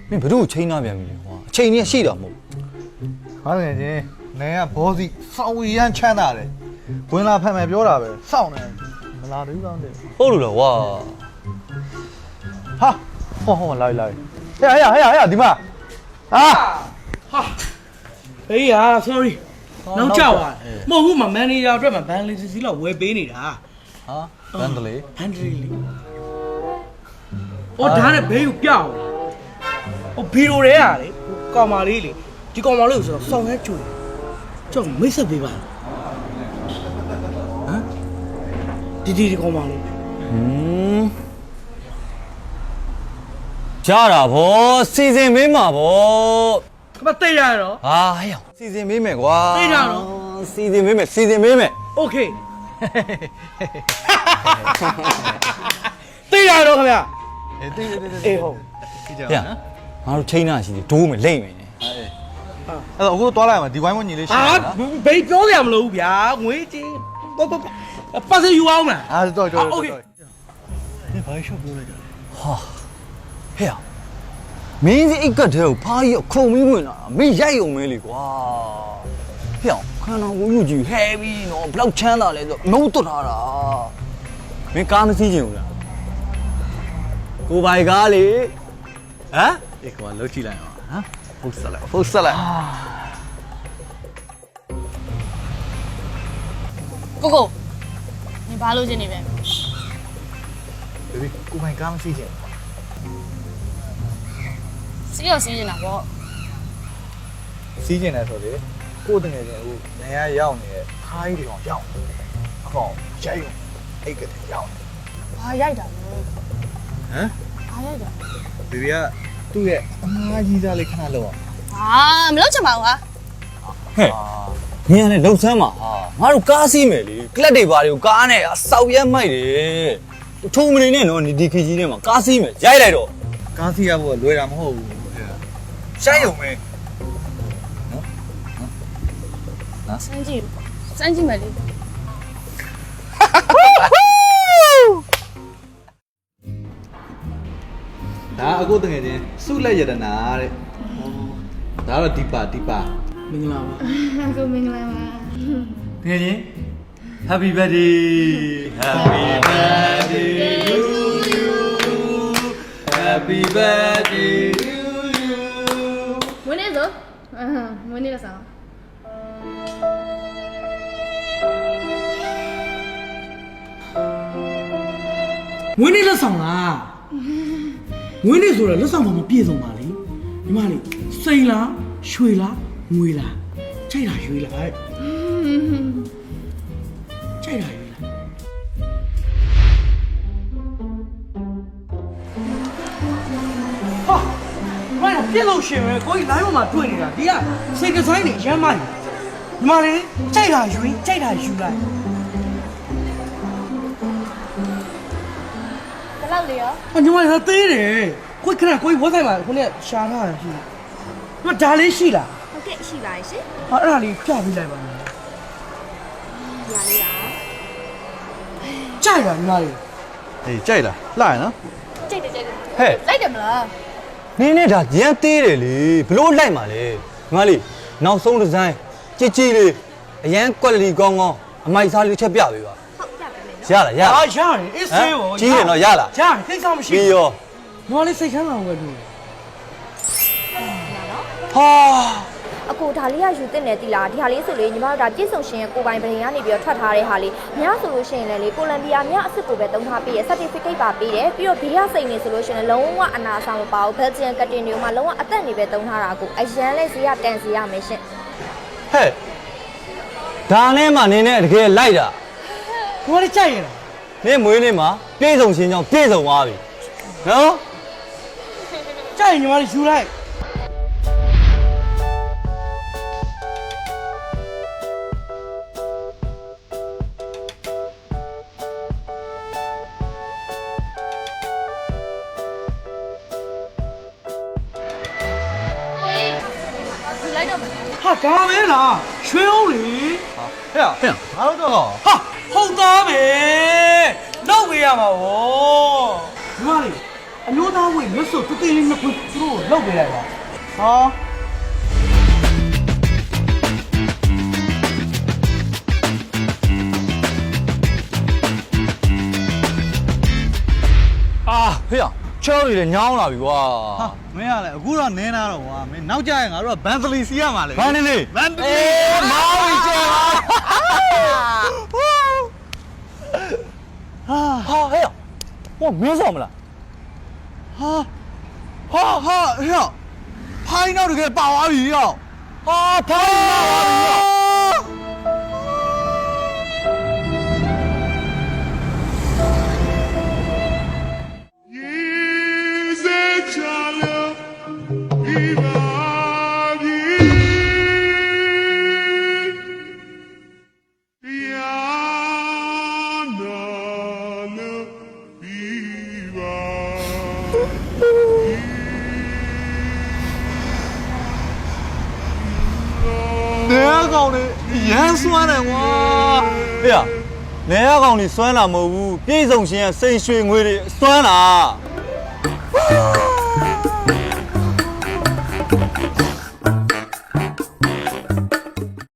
မင်းဘယ်သူ့ချိန်သားပြန်ပြီလဲကွာအချိန်ကြီးရှိတာမဟုတ် ဟာငယ်ချင်းနေကဘောစီစောင်းရမ်းချမ်းသာတယ်ဝင်လာဖက်မယ်ပြောတာပဲစောင့်နေမလာသေးဘူးကောင်းတယ် ဟုတ်လို့လားကွာ ဟာဟောလိုက်ဟဲ့ဒီမှာဟာ အေးဟာ sorry နောက်ကျသွားမဟုတ်ဘူးမန်နေဂျာအတွက်မှာဘန်လေးစီလောက်ဝယ်ပေးနေတာ ဟာဘန်ဒလေး ဘန်ဒလေးအော်ဒါနဲ့ဘေးကိုပြောက်ဟိုဗီဒီယိုတွေကလေကောင်မလေးလေဒီကောင်မလေးကိုဆိုတော့စောင်းရဲကျူတယ်ကျောင်းမိတ်ဆက်ပေးပါဟမ်ဒီကောင်မလေး ကြားတာဗောစီစဉ်မင်းမှာဗော ခမတိတ်ရတော့ ဟာဟဲ့အောင်စီစဉ်မင်းမယ်ကွာ သိတာနော် စီစဉ်မင်းမယ် โอเคတိတ်ရတော့ခင်ဗျ အေးတေး အေးဟုတ် ကြည့်ကြ ဟဲ့ နော် ငါတို့ချိန်သားရှိတယ်ဒိုးမယ်လိမ့်မယ် အဲ့တော့အခုသွားလိုက်မှာဒီဝိုင်းမညီလေးရှိ ဟာ တယ်နော် ဘေးပြောရမလို့ဗျာငွေချင်းပတ်စယူအောင်လား အားတော့ โอเค ဒီဘာရှော့ပြောလိုက်တာ ဟာဟဲ့အောင်မင်းစီအိတ်ကတ်တဲ့ကိုဖားကြီးခုံမင်းဝင်လာမင်းရိုက်ုံမဲလေကွာဟဲ့အောင်ခန္ဓာကိုယ်ယူကြည့်ဟဲပြီးနော်ဘလောက်ချမ်းသာလဲဆိုမုန်းတွတ်ထားတာမင်းကားမစီးချင်ဘူးလားကိုပိုင်ကားလေဟမ် အေးကွာလှုပ်ကြည့်လိုက်အောင်ဟမ်ဖုတ်ဆက်လိုက် ကိုနင်ဘာလို့ချင်နေပဲ ဘေဘီကိုပိုင်ကားမရှိချင် စီးရောစီးနေတာပေါ့ စီးချင်တယ်ဆိုလေကိုတငယ်ချင်းအခုနေရရောက်နေတဲ့ခါးကြီးတွေကောင်ရောက်အကောင်ရိုက်ရုံအိတ်ကတည်းရောက် ဘာရိုက်တာလဲ ဟမ် ဘာရိုက်တာ ဘေဘီကသူ့ရဲ့အငှားကြီးစားလေးခဏလောက်အောင် ဟာမလုပ်ချင်ပါဘူးဟာ ဟဲ့မင်းကလည်းလှုပ်ဆမ်းပါဟာငါတို့ကားစီးမယ်လေကလပ်တွေဘာတွေကိုကားနဲ့စောက်ရက်မိုက်တယ်ထုံမနေနဲ့နော်ဒီခကြီးထဲမှာကားစီးမယ်ရိုက်လိုက်တော့ ကားစီးရဖို့လွယ်တာမဟုတ်ဘူးရိုက်ရုံပဲ စမ်းကြည့်မယ်လေ ဒါအခုတငယ်ချင်းစုလက်ရတနာတဲ့ဒါတော့ဒီပါ မင်္ဂလာပါ ကိုမင်္ဂလာပါ တကယ်ချင်း Happy birthday Happy birthday to you Happy birthday to you မွေးနေ့ဆိုမွေးနေ့လည်းဆောင် ငွေနေလက်ဆောင်လားငွေနေဆိုတော့လက်ဆောင်မှာမပြည့်စုံပါလေဒီမလေးစိန်လားရွှေလားငွေလားကြိုက်တာရွှေလားကြိုက်တာရွှေလားဟာဘာလဲပြည့်လို့ရှင်ပဲကိုကြီး live မှာတွေ့နေတာဒီကစိတ်ကဆိုင်နေရမ်းမိုက်ဒီမလေးကြိုက်တာရွှေကြိုက်တာယူလိုက် ဘယ်လောက်လေရော ။ညီမလည်းသေးတယ်။ကိုခဏကိုဝက်ဆိုင်မှာခုနကရှာထားတာရှိတယ်။မဒါလေးရှိလား ဟုတ်ကဲ့ရှိပါရဲ့ရှင် ။ဟာအဲ့ဒါလေးပြပေးလိုက်ပါမယ် ညာလေးပါ ။ကြိုက်ပါညီမလေး အေးကြိုက်လားလှရနော် ကြိတ်တယ် ဟဲ့ လိုက်တယ်မလား နင်းနဲ့ဒါရမ်းသေးတယ်လေဘလို့လိုက်မှာလဲငါလေးနောက်ဆုံးဒီဇိုင်းကြည်ကြည်လေးအရန် quality ကောင်းအမိုက်စားလေးချက်ပြပေးပါ ဟုတ်ပြပါမယ် ရလားရ ။ဟာရတယ်။အေးဆေးရော ကြီးတယ်နော်ရလား ။ရတယ်။သိစားမရှိ ပြီးရော ။ညီမလေးစိတ်ချမ်းသာဝင်လို့ ဟာ အခုဒါလေးကယူတင်နေတိလားဒီဟာလေးဆိုလေညီမတို့ဒါပြည့်စုံရှင်ရဲ့ကိုပိုင်ပရင်ကနေပြီးတော့ထွက်ထားတဲ့ဟာလေးညဆိုလို့ရှိရင်လည်းကိုလံဘီယာမြအစ်စ်ကိုပဲတုံးထားပေးရ certificate ပါပေးတယ်ပြီးတော့ဘေးကစိတ်နေဆိုလို့ရှိရင်လုံးဝအနာဆောင်မပါဘူး Belgian cutting တွေမှာလုံးဝအသက်နေပဲတုံးထားတာကိုအရန်လေးဈေးကတန်စီရမယ်ရှင် ဟဲ့ဒါနဲ့မှနင်းနဲ့တကယ်လိုက်တာ ။ညီမလေးကြိုက်ရလား နင်းမွေးနေ့မှာပြေဆုံးရှင်ကြောင့်ပြေဆုံးသွားပြီနော် ။ကြိုက်ရင်ညီမလေးယူလိုက် လိုက်တော့မယ် ။ဟာဒါပဲလား။ရွှေအောင်လေ ဟဲ့ငါတို့တော့ ။ဟာဟုတ်သားပဲ။နောက်ပေးရမှာဗော။ညီမလေးအ မျိုးသားဝိလွတ်ဆိုတေးလေးနှစ်ခွသူတို့လောက်ပေးလိုက်ပါဟော အာဖေးချောတွေလည်းညောင်းလာပြီကွာ ဟာမင်းကလည်းအခုတော့နင်းလာတော့ကွာမင်းနောက်ကြရင်ငါတို့ကဘန်သလီစီရမှာလေ ဘာနေလေ ဘန်သလီ မောင်ကြီးချေပါဟာဟဲ့ဟိုမင်းဆောင်မလား ဟာဟဲ့ဖိုင်းတော့တကယ်ပါသွားပြီရော ဟာဖိုင်းလာပါပြီရော နေကောင်လေရမ်းစွမ်းတယ်ကွာ ဖေးနေရကောင်ကြီးစွမ်းလာမဟုတ်ဘူးပြည်စုံရှင်ကစိန်ရွှေငွေတွေစွမ်းလာ